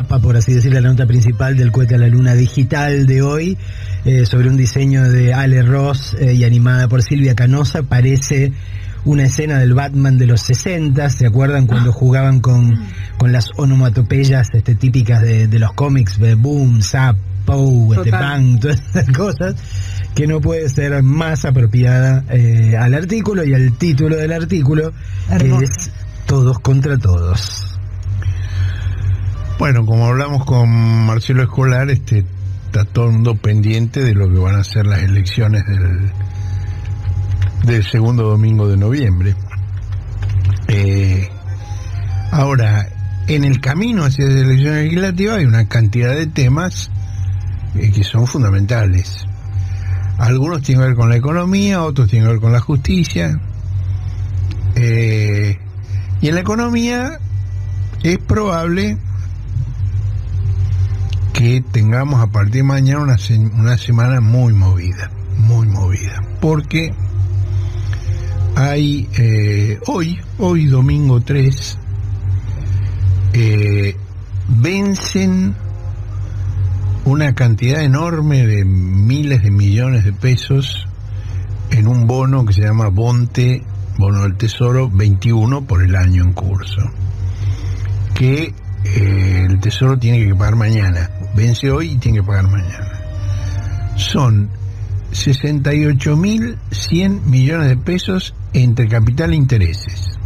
tapa, por así decirlo, la nota principal del cohete a la luna digital de hoy, sobre un diseño de Ale Ross y animada por Silvia Canosa. Parece una escena del Batman de los 60, ¿se acuerdan cuando jugaban con las onomatopeyas típicas de los cómics, de boom, zap, pow, bang, todas esas cosas, que no puede ser más apropiada al artículo y al título del artículo, que es Todos contra Todos. Bueno, como hablamos con Marcelo Escolar, está todo el mundo pendiente de lo que van a ser las elecciones del segundo domingo de noviembre. Ahora, en el camino hacia las elecciones legislativas hay una cantidad de temas que son fundamentales. Algunos tienen que ver con la economía, otros tienen que ver con la justicia. Y en la economía es probable que tengamos a partir de mañana una semana muy movida, porque hay hoy domingo 3, vencen una cantidad enorme de miles de millones de pesos en un bono que se llama bono del Tesoro 21 por el año en curso, que el Tesoro tiene que pagar mañana. Vence hoy y tiene que pagar mañana. Son 68.100 millones de pesos entre capital e intereses.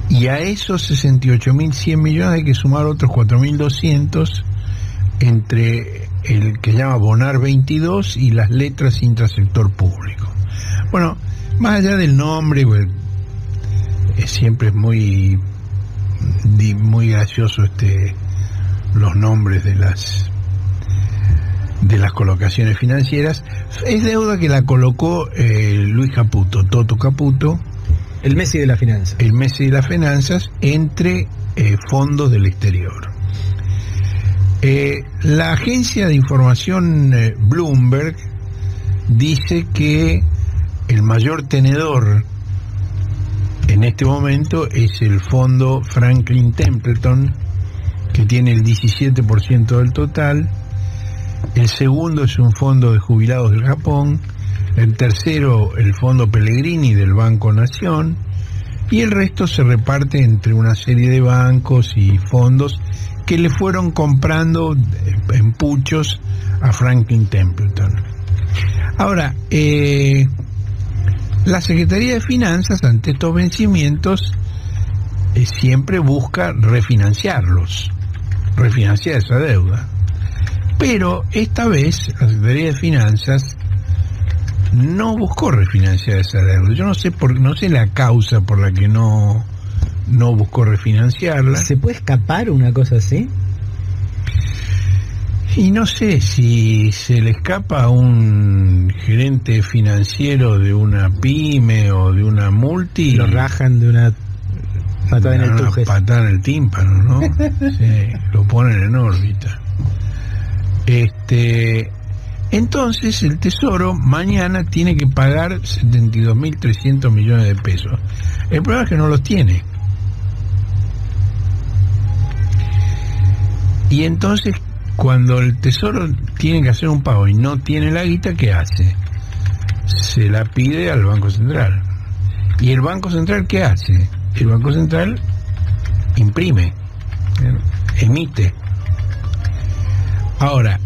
Y a esos 68.100 millones hay que sumar otros 4.200 entre el que se llama Bonar 22 y las letras intrasector público. Bueno, más allá del nombre, pues, siempre es muy gracioso los nombres de las colocaciones financieras. Es deuda que la colocó Luis Caputo, Toto Caputo, el Messi de las finanzas. El Messi de las finanzas, entre fondos del exterior. La agencia de información Bloomberg dice que el mayor tenedor en este momento es el fondo Franklin Templeton, que tiene el 17% del total. El segundo es un fondo de jubilados del Japón. El tercero, el fondo Pellegrini del Banco Nación. Y el resto se reparte entre una serie de bancos y fondos que le fueron comprando en puchos a Franklin Templeton. Ahora, la Secretaría de Finanzas, ante estos vencimientos, siempre busca refinanciar esa deuda. Pero esta vez la Secretaría de Finanzas no buscó refinanciar esa deuda. Yo no sé la causa por la que no buscó refinanciarla. ¿Se puede escapar una cosa así? Y no sé si se le escapa a un gerente financiero de una pyme o de una multi. Lo rajan de una patada en el tuje. Una patada en el tímpano, ¿no? Sí, lo ponen en órbita. Entonces el Tesoro mañana tiene que pagar 72.300 millones de pesos. El problema es que no los tiene. Y entonces, cuando el Tesoro tiene que hacer un pago y no tiene la guita, ¿qué hace? Se la pide al Banco Central. ¿Y el Banco Central qué hace? El Banco Central imprime, emite. Ahora,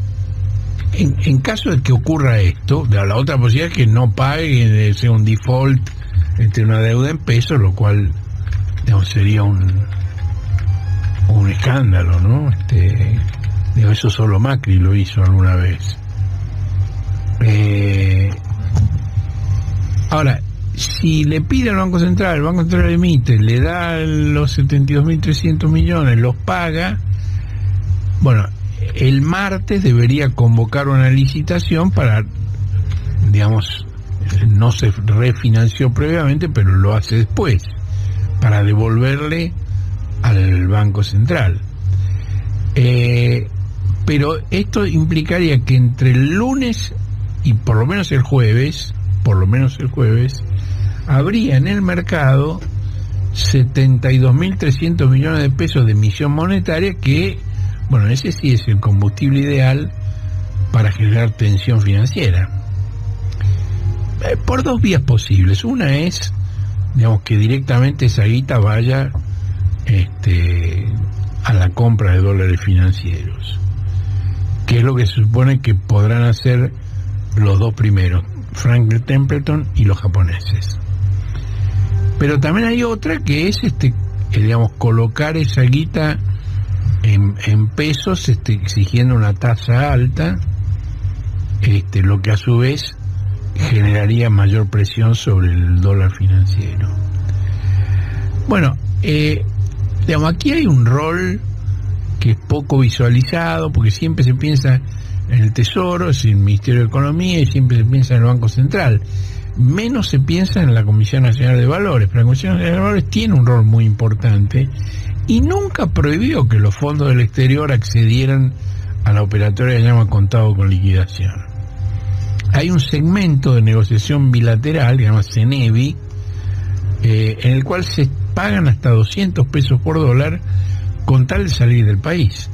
en caso de que ocurra esto, la otra posibilidad es que no pague, sea un default entre una deuda en pesos, lo cual, digamos, sería un escándalo, ¿no? Eso solo Macri lo hizo alguna vez. Ahora, si le pide al Banco Central, el Banco Central emite, le da los 72.300 millones, los paga, bueno, el martes debería convocar una licitación para, digamos, no se refinanció previamente, pero lo hace después, para devolverle al Banco Central. Pero esto implicaría que entre el lunes y por lo menos el jueves, habría en el mercado 72.300 millones de pesos de emisión monetaria, que, bueno, ese sí es el combustible ideal para generar tensión financiera. Por dos vías posibles. Una es, digamos, que directamente esa guita vaya a la compra de dólares financieros, que es lo que se supone que podrán hacer los dos primeros, Franklin Templeton y los japoneses. Pero también hay otra que es digamos, colocar esa guita en pesos, exigiendo una tasa alta, lo que a su vez generaría mayor presión sobre el dólar financiero. Bueno, digamos, aquí hay un rol que es poco visualizado, porque siempre se piensa en el Tesoro, es el Ministerio de Economía, y siempre se piensa en el Banco Central. Menos se piensa en la Comisión Nacional de Valores, pero la Comisión Nacional de Valores tiene un rol muy importante y nunca prohibió que los fondos del exterior accedieran a la operatoria que se llama contado con liquidación. Hay un segmento de negociación bilateral, que se llama CENEBI, en el cual se pagan hasta 200 pesos por dólar con tal de salir del país,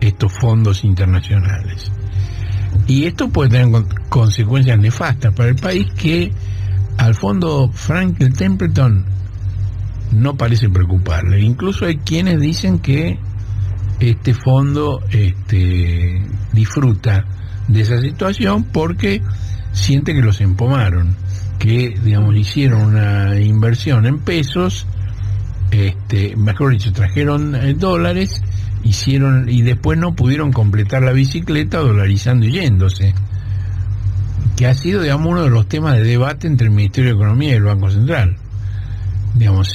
estos fondos internacionales. Y esto puede tener consecuencias nefastas para el país, que al fondo Franklin Templeton no parece preocuparle. Incluso hay quienes dicen que este fondo disfruta de esa situación porque siente que los empomaron, que, digamos, hicieron una inversión en pesos, mejor dicho, trajeron dólares, y después no pudieron completar la bicicleta dolarizando y yéndose, que ha sido, digamos, uno de los temas de debate entre el Ministerio de Economía y el Banco Central. Digamos,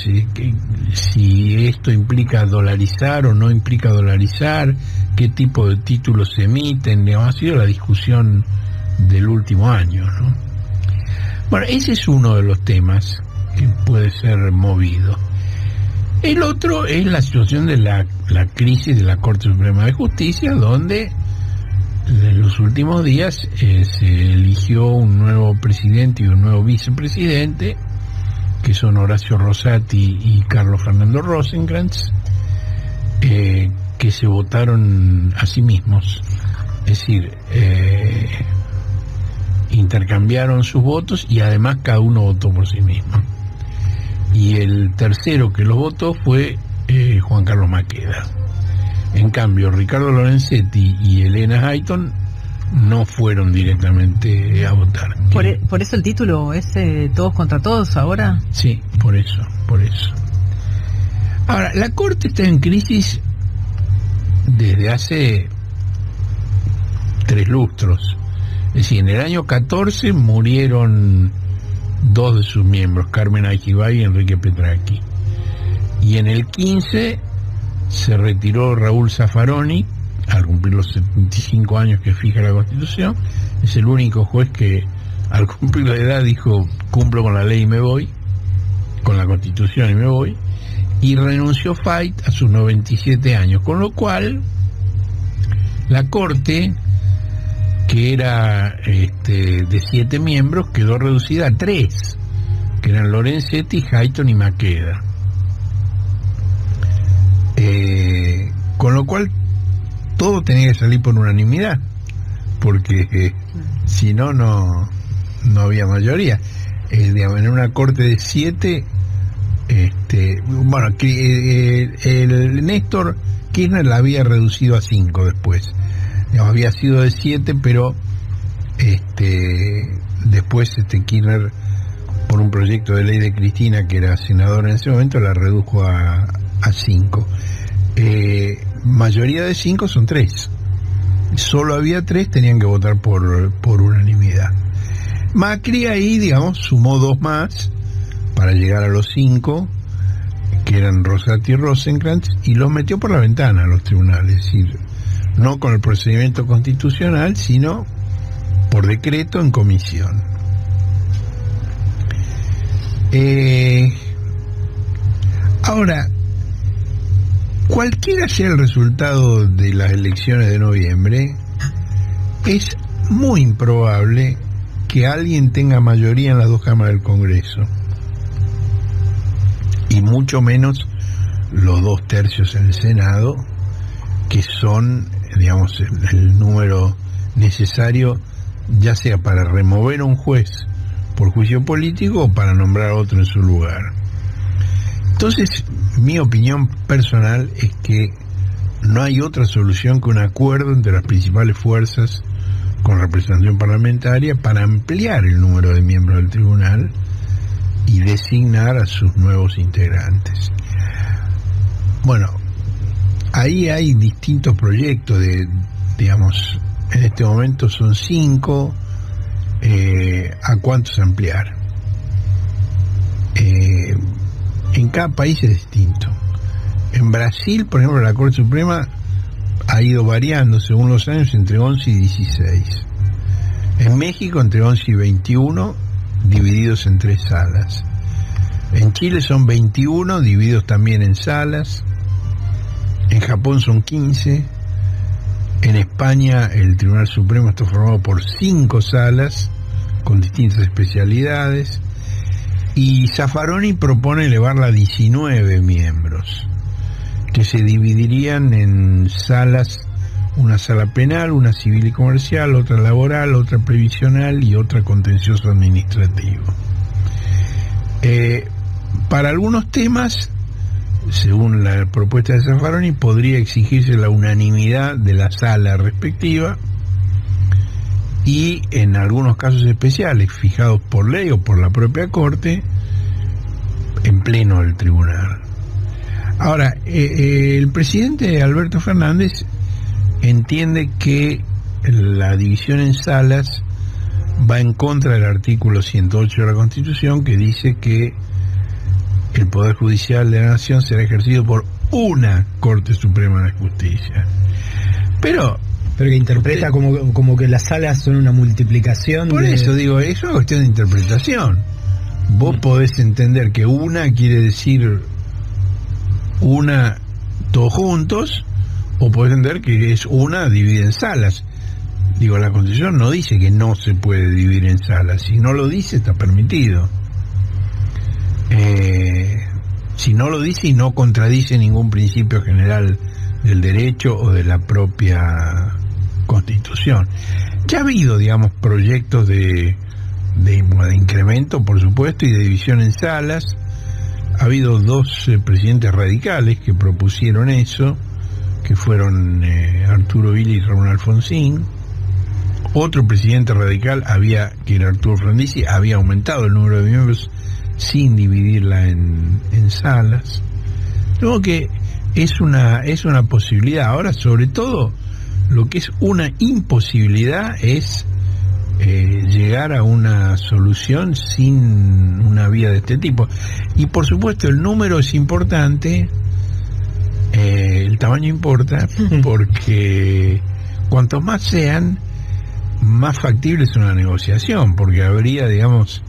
si esto implica dolarizar o no implica dolarizar, qué tipo de títulos se emiten, digamos, ha sido la discusión del último año, ¿no? Bueno, ese es uno de los temas que puede ser movido. El otro es la situación de la crisis de la Corte Suprema de Justicia, donde en los últimos días se eligió un nuevo presidente y un nuevo vicepresidente, que son Horacio Rosati y Carlos Fernando Rosenkrantz, que se votaron a sí mismos. Es decir, intercambiaron sus votos y además cada uno votó por sí mismo. Y el tercero que los votó fue Juan Carlos Maqueda. En cambio, Ricardo Lorenzetti y Elena Hayton no fueron directamente a votar. ¿Por eso el título es Todos contra Todos ahora? Sí, por eso. Ahora, la Corte está en crisis desde hace 3 lustros. Es decir, en el año 14 murieron 2 de sus miembros, Carmen Ajibay y Enrique Petracchi. Y en el 15 se retiró Raúl Zaffaroni, al cumplir los 75 años que fija la Constitución. Es el único juez que al cumplir la edad dijo: cumplo con la ley y me voy, con la Constitución y me voy. Y renunció Fait a sus 97 años, con lo cual la Corte, que era de 7 miembros, quedó reducida a 3, que eran Lorenzetti, Hayton y Maqueda. Con lo cual todo tenía que salir por unanimidad, porque si no había mayoría. Digamos, en una corte de 7, bueno, el Néstor Kirchner la había reducido a 5 después. Digamos, había sido de 7, pero después Kirchner, por un proyecto de ley de Cristina, que era senadora en ese momento, la redujo a 5. Mayoría de 5 son 3. Solo había 3, tenían que votar por unanimidad. Macri ahí, digamos, sumó 2 más para llegar a los 5, que eran Rosati y Rosenkrantz, y los metió por la ventana a los tribunales. Es decir, no con el procedimiento constitucional, sino por decreto en comisión. Ahora, cualquiera sea el resultado de las elecciones de noviembre, es muy improbable que alguien tenga mayoría en las 2 cámaras del Congreso. y mucho menos los 2/3 en el Senado, que son, digamos, el número necesario, ya sea para remover a un juez por juicio político o para nombrar a otro en su lugar. Entonces, mi opinión personal es que no hay otra solución que un acuerdo entre las principales fuerzas con representación parlamentaria para ampliar el número de miembros del tribunal y designar a sus nuevos integrantes. Bueno, ahí hay distintos proyectos digamos, en este momento son 5, ¿a cuántos ampliar? En cada país es distinto. En Brasil, por ejemplo, la Corte Suprema ha ido variando según los años entre 11 y 16. En México entre 11 y 21, divididos en 3 salas. En Chile son 21, divididos también en salas. En Japón son 15. En España el Tribunal Supremo está formado por 5 salas con distintas especialidades. Y Zaffaroni propone elevarla a 19 miembros, que se dividirían en salas, una sala penal, una civil y comercial, otra laboral, otra previsional y otra contencioso administrativo. Para algunos temas, según la propuesta de Zaffaroni, podría exigirse la unanimidad de la sala respectiva, y en algunos casos especiales fijados por ley o por la propia Corte, en pleno del tribunal. Ahora, el presidente Alberto Fernández entiende que la división en salas va en contra del artículo 108 de la Constitución, que dice que el Poder Judicial de la Nación será ejercido por una Corte Suprema de Justicia. Pero que interpreta como que las salas son una multiplicación. Por eso digo, es una cuestión de interpretación. Vos podés entender que una quiere decir una todos juntos, o podés entender que es una dividida en salas. Digo, la Constitución no dice que no se puede dividir en salas. Si no lo dice, está permitido. Si no lo dice y no contradice ningún principio general del derecho o de la propia Constitución. Ya ha habido, digamos, proyectos de incremento, por supuesto, y de división en salas. Ha habido 2 presidentes radicales que propusieron eso, que fueron Arturo Vila y Raúl Alfonsín. Otro presidente radical, que era Arturo Frondizi, había aumentado el número de miembros sin dividirla en salas. Luego que es una posibilidad. Ahora, sobre todo, lo que es una imposibilidad es llegar a una solución sin una vía de este tipo. Y por supuesto el número es importante, el tamaño importa, porque cuanto más sean, más factible es una negociación, porque habría, digamos,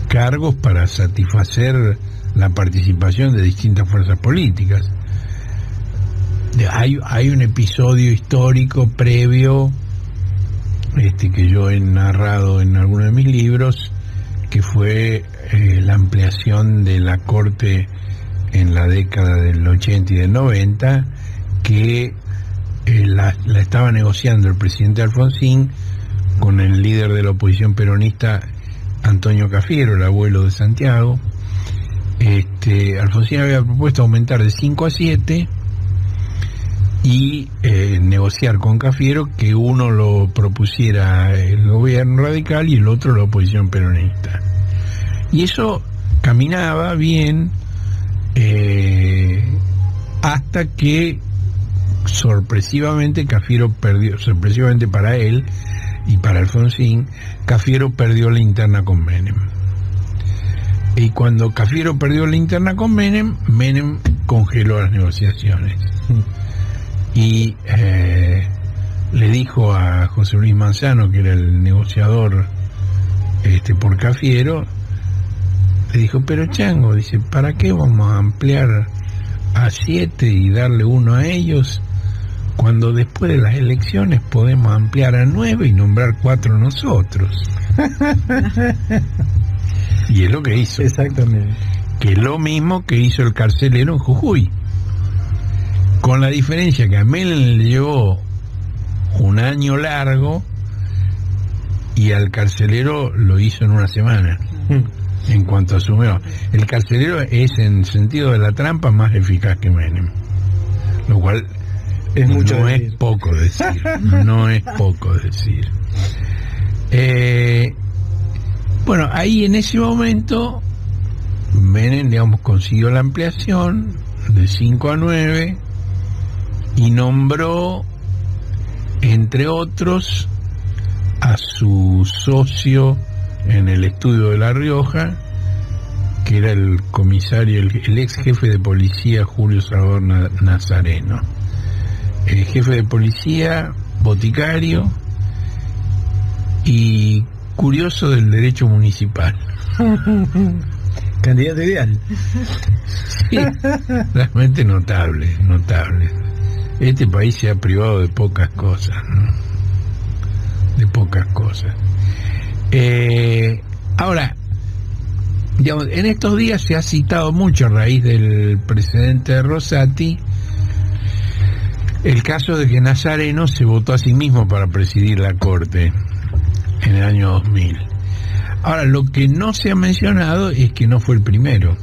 cargos para satisfacer la participación de distintas fuerzas políticas. Hay un episodio histórico previo, que yo he narrado en algunos de mis libros, que fue la ampliación de la Corte en la década del 80 y del 90, que la estaba negociando el presidente Alfonsín con el líder de la oposición peronista, Antonio Cafiero, el abuelo de Santiago. Alfonsín había propuesto aumentar de 5 a 7 y negociar con Cafiero que uno lo propusiera el gobierno radical y el otro la oposición peronista. Y eso caminaba bien hasta que sorpresivamente para él y para Alfonsín, Cafiero perdió la interna con Menem. Y cuando Cafiero perdió la interna con Menem, Menem congeló las negociaciones. Y le dijo a José Luis Manzano, que era el negociador por Cafiero, le dijo: pero Chango, dice, ¿para qué vamos a ampliar a 7 y darle 1 a ellos, cuando después de las elecciones podemos ampliar a 9 y nombrar 4 nosotros? Y es lo que hizo. Exactamente. que es lo mismo que hizo el carcelero en Jujuy, con la diferencia que a Menem le llevó un año largo y al carcelero lo hizo en una semana. En cuanto asumió, el carcelero es, en sentido de la trampa, más eficaz que Menem, lo cual Es mucho no decir. es poco decir. No es poco decir. Bueno, ahí en ese momento Menem, digamos, consiguió la ampliación de 5 a 9 y nombró, entre otros, a su socio en el estudio de La Rioja, que era el comisario, el ex jefe de policía Julio Salvador Nazareno. El jefe de policía, boticario y curioso del derecho municipal. Candidato ideal. Sí, realmente notable, notable. Este país se ha privado de pocas cosas, ¿no? De pocas cosas. Ahora, digamos, en estos días se ha citado mucho, a raíz del precedente de Rosati, el caso de que Nazareno se votó a sí mismo para presidir la Corte en el año 2000. Ahora, lo que no se ha mencionado es que no fue el primero.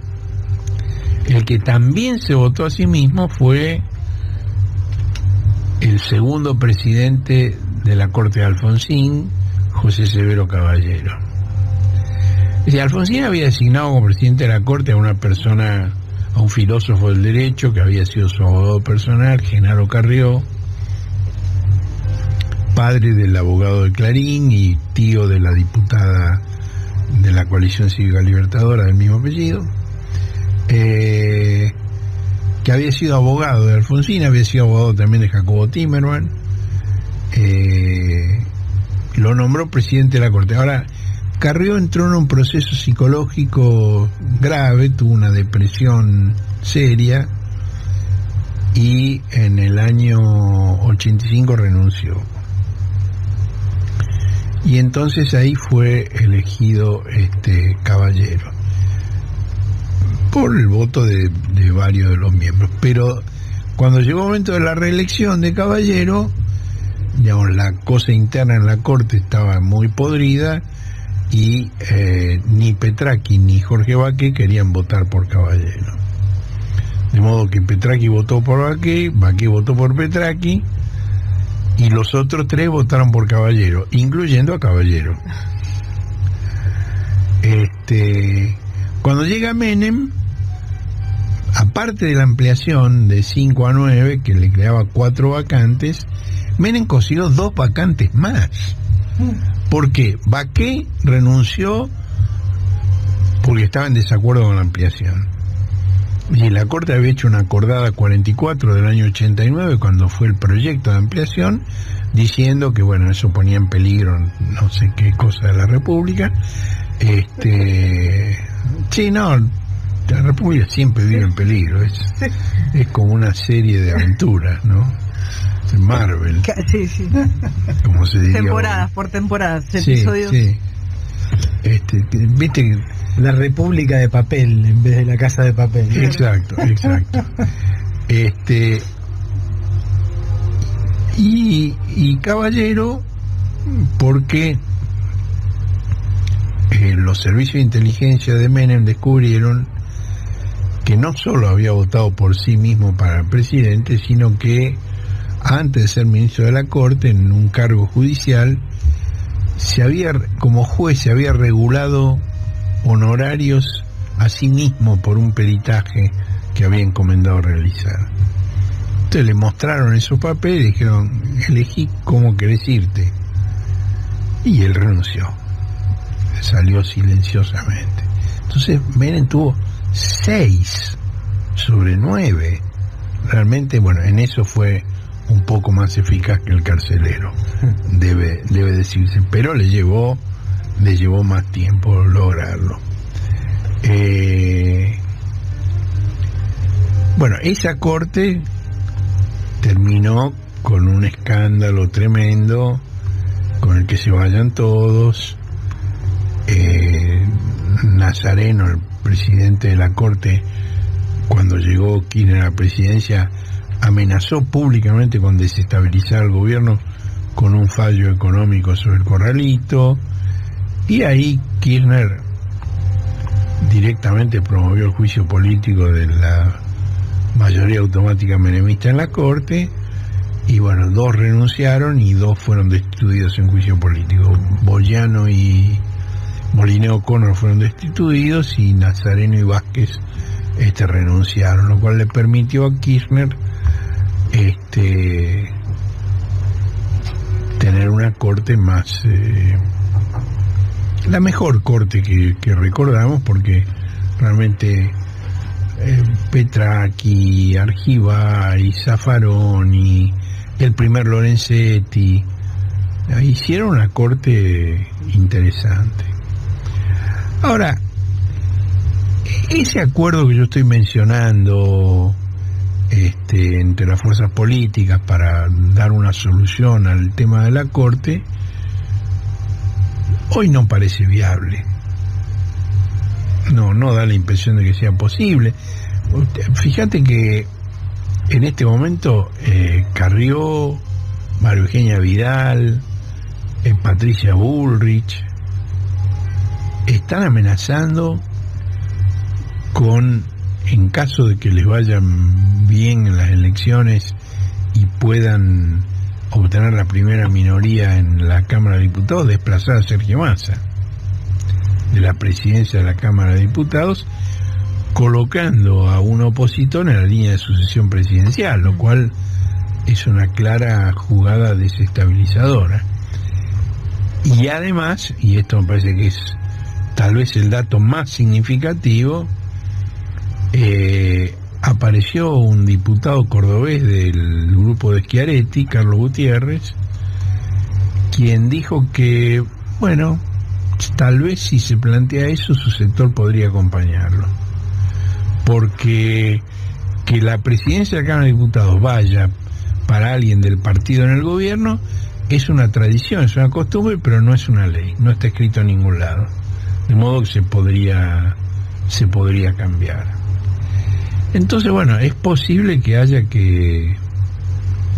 El que también se votó a sí mismo fue el segundo presidente de la Corte de Alfonsín, José Severo Caballero. Es decir, Alfonsín había designado como presidente de la Corte a una persona, a un filósofo del derecho que había sido su abogado personal, Genaro Carrió, padre del abogado de Clarín y tío de la diputada de la Coalición Cívica Libertadora del mismo apellido, que había sido abogado de Alfonsín, había sido abogado también de Jacobo Timerman, lo nombró presidente de la Corte. Ahora, Carrió entró en un proceso psicológico grave, tuvo una depresión seria y en el año 85 renunció. Y entonces ahí fue elegido Caballero por el voto de varios de los miembros. Pero cuando llegó el momento de la reelección de Caballero, digamos, la cosa interna en la Corte estaba muy podrida y ni Petraki ni Jorge Baqué querían votar por Caballero. De modo que Petraki votó por Baqué, Baqué votó por Petraki y los otros tres votaron por Caballero, incluyendo a Caballero. Cuando llega Menem, aparte de la ampliación de 5 a 9, que le creaba 4 vacantes, Menem consiguió 2 vacantes más. ¿Por qué? Baqué renunció porque estaba en desacuerdo con la ampliación. Y la Corte había hecho una acordada 44 del año 89, cuando fue el proyecto de ampliación, diciendo que, bueno, eso ponía en peligro no sé qué cosa de la República. Sí, no, la República siempre vive en peligro. Es como una serie de aventuras, ¿no? Marvel. Sí, sí. Como se diría. Temporadas por temporadas, Sí, episodios. sí. Viste que La República de Papel en vez de la Casa de Papel. exacto. Y Caballero, porque los servicios de inteligencia de Menem descubrieron que no solo había votado por sí mismo para presidente, sino que antes de ser ministro de la Corte, en un cargo judicial, como juez se había regulado honorarios a sí mismo por un peritaje que había encomendado realizar. Entonces le mostraron esos papeles y dijeron: elegí cómo querés irte. Y él renunció, salió silenciosamente. Entonces Menem tuvo 6 sobre 9. Realmente, bueno, en eso fue un poco más eficaz que el carcelero, debe decirse, pero le llevó más tiempo lograrlo. Bueno, esa Corte terminó con un escándalo tremendo, con el que se vayan todos. Nazareno, presidente de la Corte, cuando llegó Kirchner a la presidencia, amenazó públicamente con desestabilizar al gobierno con un fallo económico sobre el corralito, y ahí Kirchner directamente promovió el juicio político de la mayoría automática menemista en la Corte, y bueno, 2 renunciaron y 2 fueron destituidos en juicio político. Boyano y Molineo O'Connor fueron destituidos y Nazareno y Vázquez renunciaron, lo cual le permitió a Kirchner tener una corte más, la mejor corte que recordamos, porque realmente Petracchi, Argibay, Zaffaroni, el primer Lorenzetti hicieron una corte interesante. Ahora, ese acuerdo que yo estoy mencionando entre las fuerzas políticas para dar una solución al tema de la Corte, hoy no parece viable. No da la impresión de que sea posible. Fíjate que en este momento Carrió, María Eugenia Vidal, Patricia Bullrich están amenazando con, en caso de que les vayan bien en las elecciones y puedan obtener la primera minoría en la Cámara de Diputados, desplazar a Sergio Massa de la presidencia de la Cámara de Diputados, colocando a un opositor en la línea de sucesión presidencial, lo cual es una clara jugada desestabilizadora. Y además, y esto me parece que es tal vez el dato más significativo, apareció un diputado cordobés del grupo de Schiaretti, Carlos Gutiérrez, quien dijo que, bueno, tal vez si se plantea eso, su sector podría acompañarlo, porque que la presidencia de la Cámara de Diputados vaya para alguien del partido en el gobierno es una tradición, es una costumbre, pero no es una ley, no está escrito en ningún lado, de modo que se podría cambiar. Entonces, bueno, es posible que haya que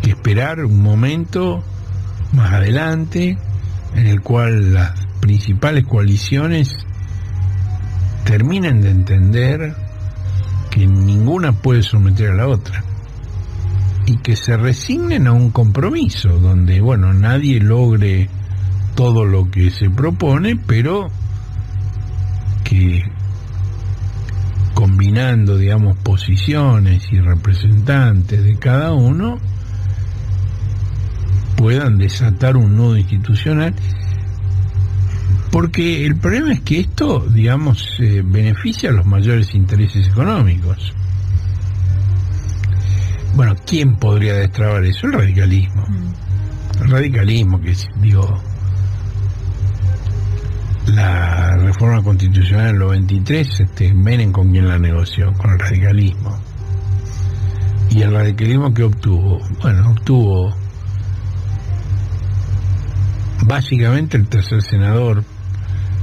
esperar un momento más adelante en el cual las principales coaliciones terminen de entender que ninguna puede someter a la otra y que se resignen a un compromiso donde, bueno, nadie logre todo lo que se propone, pero que combinando, digamos, posiciones y representantes de cada uno puedan desatar un nudo institucional, porque el problema es que esto, digamos, beneficia a los mayores intereses económicos. Bueno, ¿quién podría destrabar eso? El radicalismo. El radicalismo, que es, digo, la reforma constitucional del 93, Menem con quien la negoció, con el radicalismo. Y el radicalismo que obtuvo, bueno, obtuvo básicamente el tercer senador.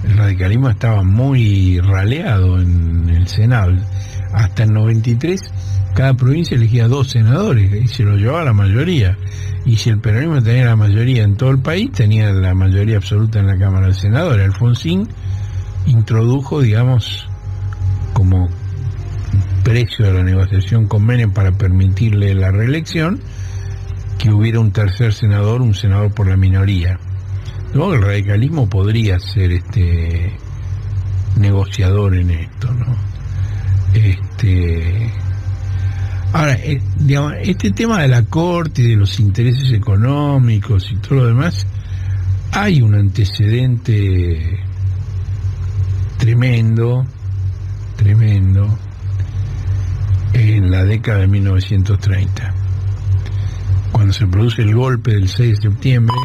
El radicalismo estaba muy raleado en el Senado. Hasta el 93 cada provincia elegía 2 senadores y se lo llevaba la mayoría. Y si el peronismo tenía la mayoría en todo el país, tenía la mayoría absoluta en la Cámara de Senadores. Alfonsín introdujo, digamos, como precio de la negociación con Menem para permitirle la reelección, que hubiera un tercer senador, un senador por la minoría. Luego el radicalismo podría ser negociador en esto, ¿no? Ahora, digamos, este tema de la Corte y de los intereses económicos y todo lo demás, hay un antecedente tremendo en la década de 1930, cuando se produce el golpe del 6 de septiembre,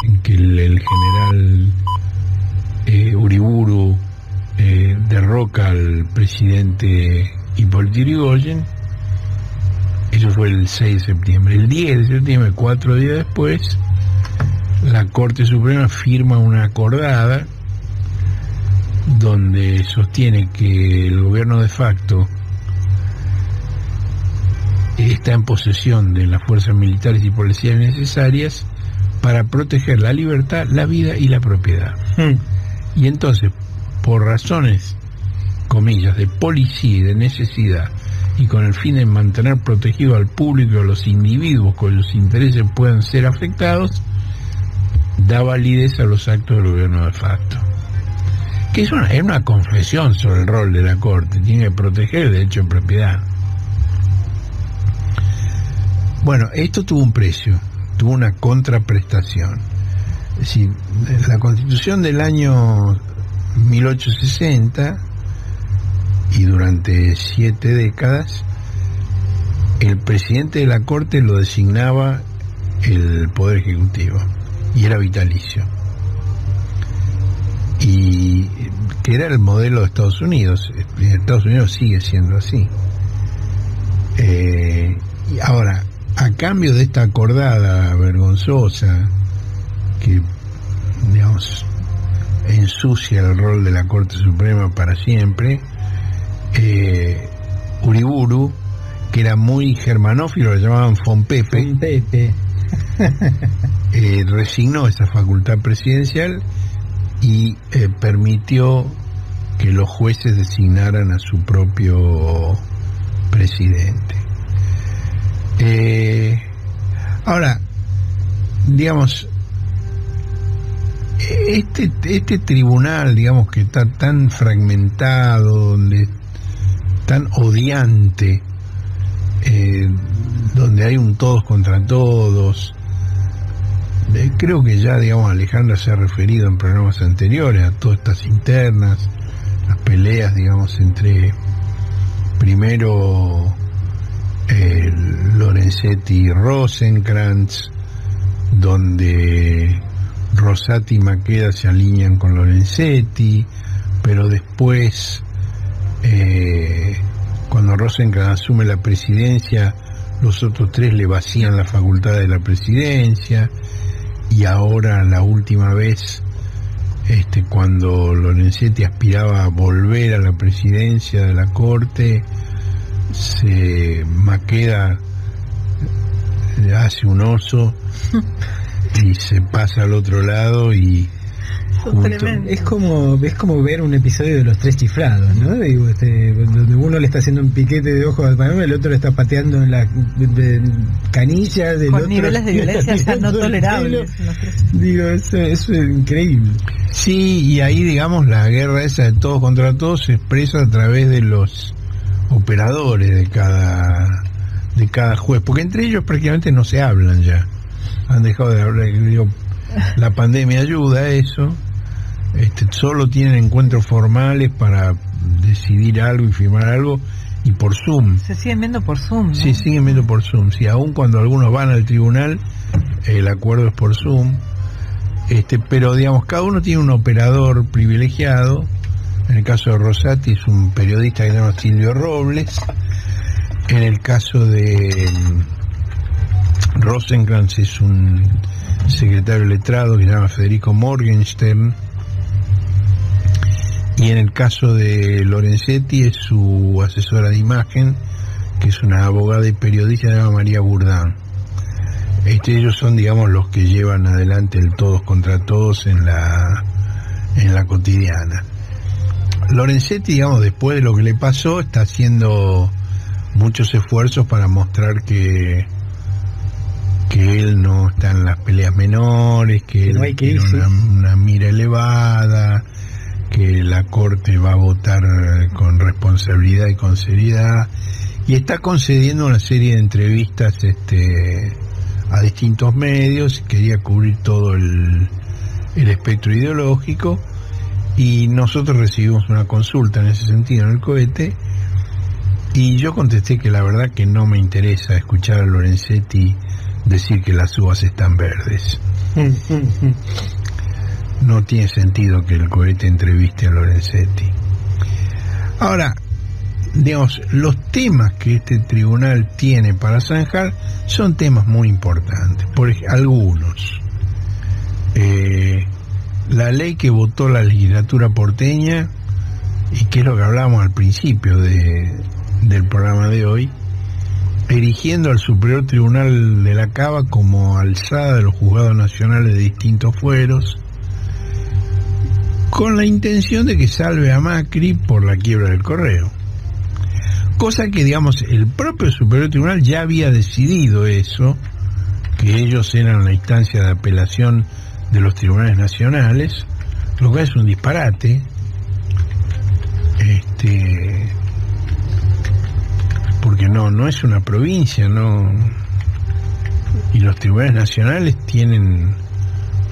en que el general Uriburu derroca al presidente Hipólito Yrigoyen. Eso fue el 6 de septiembre. El 10 de septiembre, 4 días después, la Corte Suprema firma una acordada donde sostiene que el gobierno de facto está en posesión de las fuerzas militares y policiales necesarias para proteger la libertad, la vida y la propiedad. Y entonces, por razones, comillas, de policía y de necesidad, y con el fin de mantener protegido al público y a los individuos cuyos intereses puedan ser afectados, da validez a los actos del gobierno de facto. Que es una confesión sobre el rol de la Corte, tiene que proteger el derecho de propiedad. Bueno, esto tuvo un precio, tuvo una contraprestación. Es decir, la Constitución del año 1860, y durante 7 décadas, el presidente de la Corte lo designaba el Poder Ejecutivo, y era vitalicio. Y que era el modelo de Estados Unidos. En Estados Unidos sigue siendo así. Y ahora, a cambio de esta acordada vergonzosa que, digamos, ensucia el rol de la Corte Suprema para siempre, Uriburu, que era muy germanófilo, lo llamaban Fonpepe, resignó esa facultad presidencial y permitió que los jueces designaran a su propio presidente. Ahora, digamos, este tribunal, digamos, que está tan fragmentado, tan odiante, donde hay un todos contra todos, creo que ya, digamos, Alejandra se ha referido en programas anteriores a todas estas internas, las peleas, digamos, entre primero Lorenzetti y Rosenkrantz, donde Rosati y Maqueda se alinean con Lorenzetti, pero después, cuando Rosenkrantz asume la presidencia, los otros 3 le vacían la facultad de la presidencia, y ahora, la última vez, cuando Lorenzetti aspiraba a volver a la presidencia de la Corte, Maqueda hace un oso y se pasa al otro lado y es como ver un episodio de Los Tres Chiflados, ¿no? Digo, donde uno le está haciendo un piquete de ojo al panel, el otro le está pateando en la canilla del con otro, niveles de violencia no tolerables. Digo, eso es increíble. Sí, y ahí, digamos, la guerra esa de todos contra todos se expresa a través de los operadores de cada juez, porque entre ellos prácticamente no se hablan ya, han dejado de hablar. Digo, la pandemia ayuda a eso. Solo tienen encuentros formales para decidir algo y firmar algo, y por Zoom. Se siguen viendo por Zoom, ¿no? Sí, siguen viendo por Zoom. Sí, aun cuando algunos van al tribunal, el acuerdo es por Zoom. Pero, digamos, cada uno tiene un operador privilegiado. En el caso de Rosati es un periodista que se llama Silvio Robles. En el caso de Rosenkrantz es un secretario letrado que se llama Federico Morgenstern. Y en el caso de Lorenzetti es su asesora de imagen, que es una abogada y periodista llamada María Burdán. Ellos son, digamos, los que llevan adelante el todos contra todos en la cotidiana. Lorenzetti, digamos, después de lo que le pasó, está haciendo muchos esfuerzos para mostrar que él no está en las peleas menores, que él tiene una mira elevada, que la Corte va a votar con responsabilidad y con seriedad, y está concediendo una serie de entrevistas a distintos medios. Quería cubrir todo el espectro ideológico, y nosotros recibimos una consulta en ese sentido en el cohete, y yo contesté que la verdad que no me interesa escuchar a Lorenzetti decir que las uvas están verdes. No tiene sentido que el cohete entreviste a Lorenzetti. Ahora, digamos, los temas que este tribunal tiene para zanjar son temas muy importantes. Por ejemplo, algunos. la ley que votó la legislatura porteña, y que es lo que hablábamos al principio del programa de hoy, erigiendo al Superior Tribunal de la Cava como alzada de los juzgados nacionales de distintos fueros, con la intención de que salve a Macri por la quiebra del Correo. Cosa que, digamos, el propio Superior Tribunal ya había decidido eso, que ellos eran la instancia de apelación de los tribunales nacionales, lo cual es un disparate. Porque no es una provincia, no, y los tribunales nacionales tienen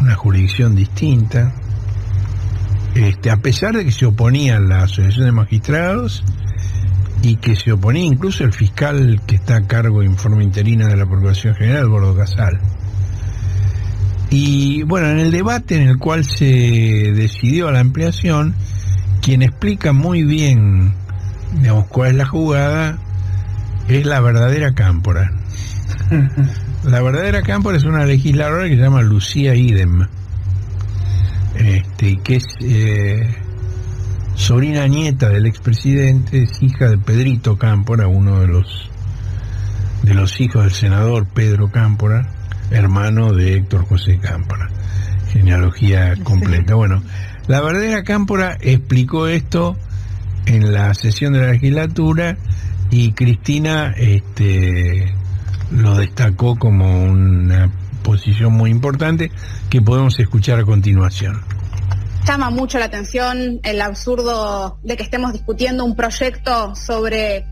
una jurisdicción distinta. A pesar de que se oponía la Asociación de Magistrados y que se oponía incluso el fiscal que está a cargo en forma interina de la Procuración General, Gordo Casal. Y bueno, en el debate en el cual se decidió la ampliación, quien explica muy bien, digamos, cuál es la jugada, es la verdadera Cámpora. La verdadera Cámpora es una legisladora que se llama Lucía Idem, que es sobrina nieta del expresidente, es hija de Pedrito Cámpora, uno de los hijos del senador Pedro Cámpora, hermano de Héctor José Cámpora. Genealogía completa. Bueno, la verdadera Cámpora explicó esto en la sesión de la legislatura, y Cristina lo destacó como una posición muy importante que podemos escuchar a continuación. Llama mucho la atención el absurdo de que estemos discutiendo un proyecto sobre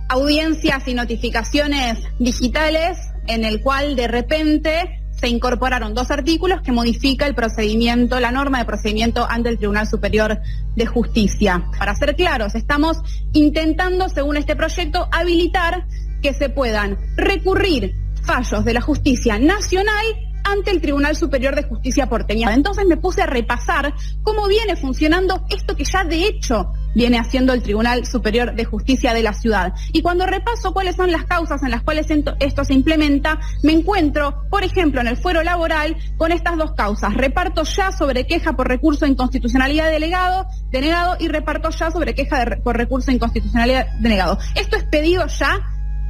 audiencias y notificaciones digitales, en el cual de repente se incorporaron 2 artículos que modifica el procedimiento, la norma de procedimiento ante el Tribunal Superior de Justicia. Para ser claros, estamos intentando, según este proyecto, habilitar que se puedan recurrir fallos de la justicia nacional ante el Tribunal Superior de Justicia porteña. Entonces me puse a repasar cómo viene funcionando esto que ya de hecho viene haciendo el Tribunal Superior de Justicia de la ciudad. Y cuando repaso cuáles son las causas en las cuales esto se implementa, me encuentro, por ejemplo, en el fuero laboral con estas 2 causas: reparto ya sobre queja por recurso de inconstitucionalidad denegado, y reparto ya sobre queja por recurso de inconstitucionalidad denegado. Esto es pedido ya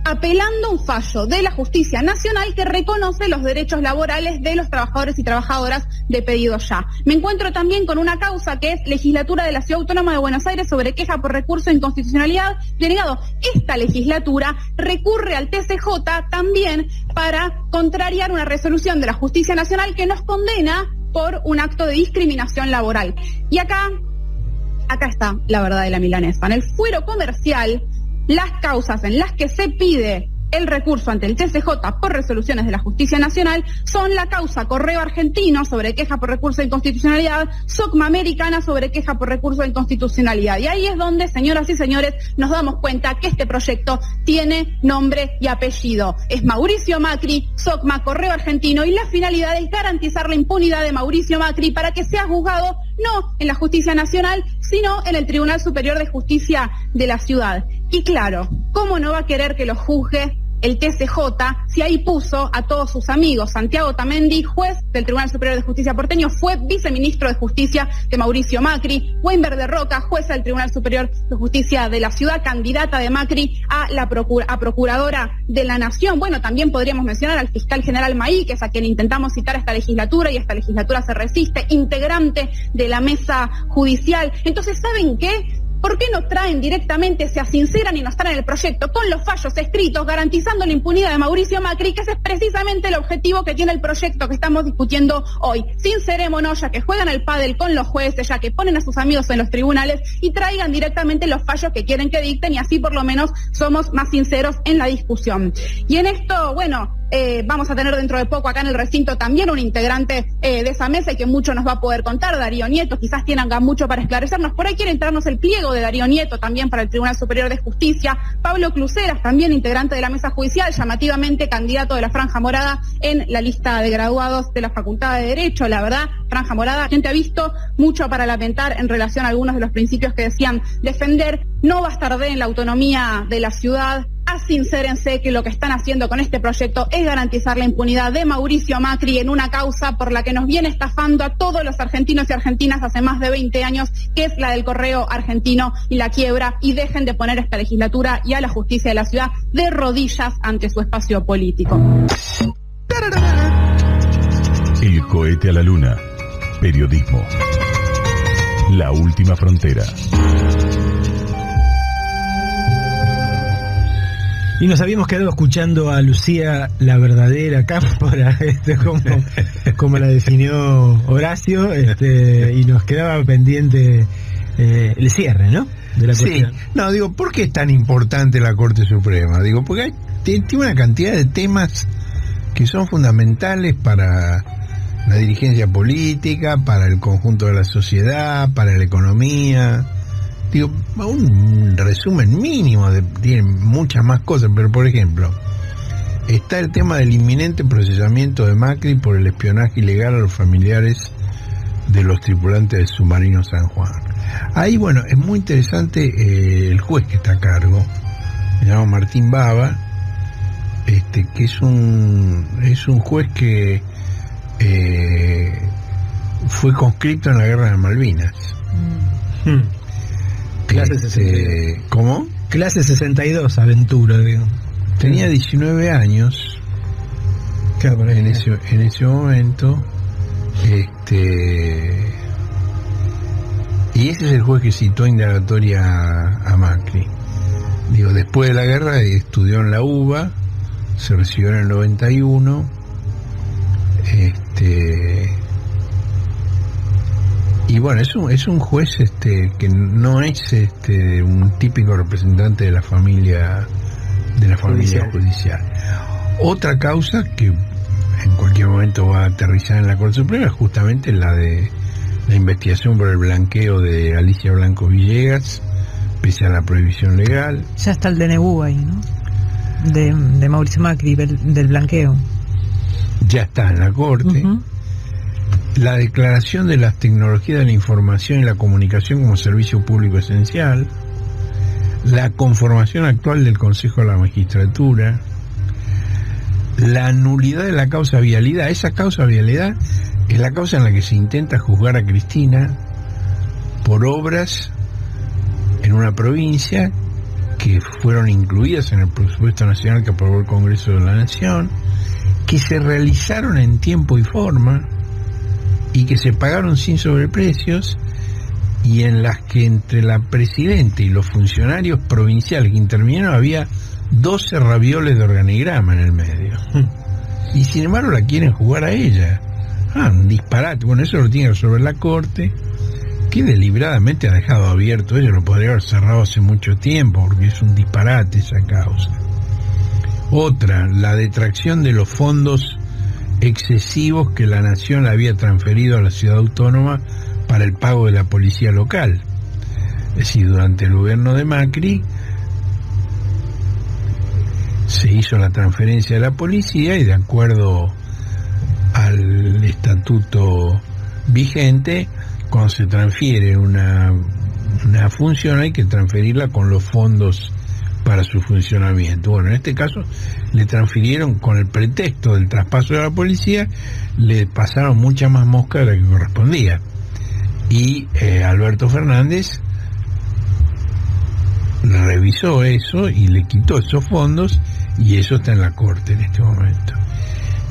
apelando un fallo de la Justicia Nacional que reconoce los derechos laborales de los trabajadores y trabajadoras de pedido ya. Me encuentro también con una causa que es Legislatura de la Ciudad Autónoma de Buenos Aires sobre queja por recurso de inconstitucionalidad denegado. Esta legislatura recurre al TCJ también para contrariar una resolución de la Justicia Nacional que nos condena por un acto de discriminación laboral. Y acá está la verdad de la milanesa. En el fuero comercial, las causas en las que se pide el recurso ante el TCJ por resoluciones de la Justicia Nacional son la causa Correo Argentino sobre queja por recurso de inconstitucionalidad, SOCMA Americana sobre queja por recurso de inconstitucionalidad. Y ahí es donde, señoras y señores, nos damos cuenta que este proyecto tiene nombre y apellido. Es Mauricio Macri, SOCMA, Correo Argentino, y la finalidad es garantizar la impunidad de Mauricio Macri para que sea juzgado no en la Justicia Nacional, sino en el Tribunal Superior de Justicia de la ciudad. Y claro, ¿cómo no va a querer que lo juzgue el TCJ si ahí puso a todos sus amigos? Santiago Tamendi, juez del Tribunal Superior de Justicia porteño, fue viceministro de Justicia de Mauricio Macri. Weinberg de Roca, jueza del Tribunal Superior de Justicia de la ciudad, candidata de Macri a procuradora de la Nación. Bueno, también podríamos mencionar al fiscal general Maí, que es a quien intentamos citar esta legislatura y esta legislatura se resiste, integrante de la mesa judicial. Entonces, ¿saben qué? ¿Por qué no traen directamente, se sinceran y nos traen el proyecto con los fallos escritos garantizando la impunidad de Mauricio Macri, que ese es precisamente el objetivo que tiene el proyecto que estamos discutiendo hoy? Sincerémonos, ya que juegan el pádel con los jueces, ya que ponen a sus amigos en los tribunales, y traigan directamente los fallos que quieren que dicten, y así por lo menos somos más sinceros en la discusión. Y en esto, bueno, vamos a tener dentro de poco acá en el recinto también un integrante de esa mesa y que mucho nos va a poder contar, Darío Nieto, quizás tenga mucho para esclarecernos. Por ahí quiere entrarnos el pliego de Darío Nieto también para el Tribunal Superior de Justicia. Pablo Cluceras, también integrante de la mesa judicial, llamativamente candidato de la Franja Morada en la lista de graduados de la Facultad de Derecho. La verdad, Franja Morada, gente ha visto mucho para lamentar en relación a algunos de los principios que decían defender. No bastardeen la autonomía de la ciudad, asincérense que lo que están haciendo con este proyecto es garantizar la impunidad de Mauricio Macri en una causa por la que nos viene estafando a todos los argentinos y argentinas hace más de 20 años, que es la del correo argentino y la quiebra, y dejen de poner a esta legislatura y a la justicia de la ciudad de rodillas ante su espacio político. El cohete a la luna. Periodismo. La última frontera. Y nos habíamos quedado escuchando a Lucía la verdadera Cámpora, como la definió Horacio, y nos quedaba pendiente el cierre, ¿no? De la cuestión. Sí, no, digo, ¿por qué es tan importante la Corte Suprema? Digo, porque tiene una cantidad de temas que son fundamentales para la dirigencia política, para el conjunto de la sociedad, para la economía. Digo, un resumen mínimo, tiene muchas más cosas, pero por ejemplo, está el tema del inminente procesamiento de Macri por el espionaje ilegal a los familiares de los tripulantes del submarino San Juan. Ahí, bueno, es muy interesante el juez que está a cargo, se llama Martín Bava, que es un juez que fue conscripto en la Guerra de Malvinas. Clase 62. ¿Cómo? Clase 62, aventura, digo. Tenía 19 años en ese momento. Y ese es el juez que citó indagatoria a Macri. Digo, después de la guerra estudió en la UBA, se recibió en el 91. Y bueno, es un juez que no es un típico representante de la familia judicial. Otra causa que en cualquier momento va a aterrizar en la Corte Suprema es justamente la de la investigación por el blanqueo de Alicia Blanco Villegas, pese a la prohibición legal. Ya está el DNU ahí, ¿no? De Mauricio Macri, del blanqueo. Ya está en la Corte. Uh-huh. La declaración de las tecnologías de la información y la comunicación como servicio público esencial, la conformación actual del Consejo de la Magistratura, la nulidad de la causa vialidad. Esa causa vialidad es la causa en la que se intenta juzgar a Cristina por obras en una provincia que fueron incluidas en el presupuesto nacional que aprobó el Congreso de la Nación, que se realizaron en tiempo y forma y que se pagaron sin sobreprecios, y en las que entre la presidenta y los funcionarios provinciales que intervinieron había 12 ravioles de organigrama en el medio. Y sin embargo la quieren jugar a ella. Un disparate. Bueno, eso lo tiene que resolver la Corte, que deliberadamente ha dejado abierto. Ella lo podría haber cerrado hace mucho tiempo, porque es un disparate esa causa. Otra, la detracción de los fondos excesivos que la Nación le había transferido a la ciudad autónoma para el pago de la policía local. Es decir, durante el gobierno de Macri se hizo la transferencia de la policía y, de acuerdo al estatuto vigente, cuando se transfiere una función hay que transferirla con los fondos para su funcionamiento. Bueno, en este caso le transfirieron con el pretexto del traspaso de la policía, le pasaron mucha más mosca de la que correspondía. Y Alberto Fernández revisó eso y le quitó esos fondos, y eso está en la Corte en este momento.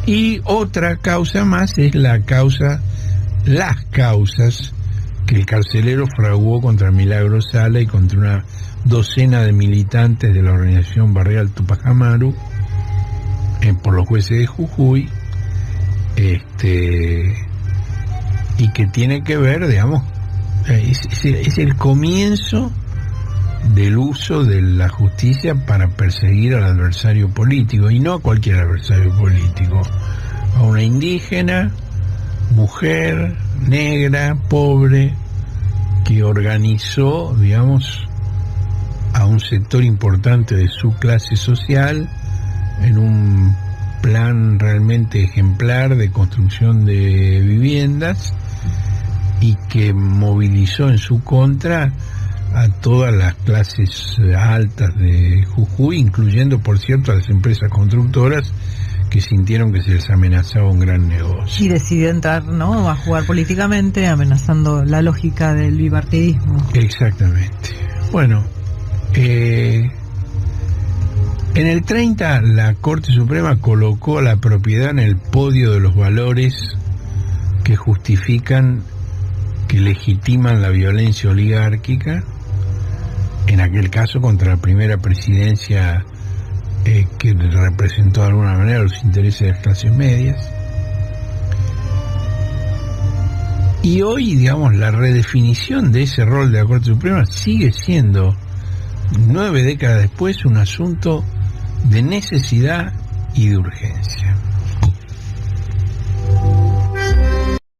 Y otra causa más es las causas que el carcelero fraguó contra Milagro Sala y contra una docena de militantes de la organización barrial Tupac Amaru, por los jueces de Jujuy, y que tiene que ver, digamos, es el comienzo del uso de la justicia para perseguir al adversario político, y no a cualquier adversario político, a una indígena, mujer, negra, pobre, que organizó, digamos, a un sector importante de su clase social en un plan realmente ejemplar de construcción de viviendas, y que movilizó en su contra a todas las clases altas de Jujuy, incluyendo, por cierto, a las empresas constructoras que sintieron que se les amenazaba un gran negocio. Y decidió entrar, ¿no?, a jugar políticamente, amenazando la lógica del bipartidismo. Exactamente. Bueno, en el 30 la Corte Suprema colocó la propiedad en el podio de los valores que justifican, que legitiman la violencia oligárquica, en aquel caso contra la primera presidencia que representó de alguna manera los intereses de las clases medias. Y hoy, digamos, la redefinición de ese rol de la Corte Suprema sigue siendo, 9 décadas después, un asunto de necesidad y de urgencia.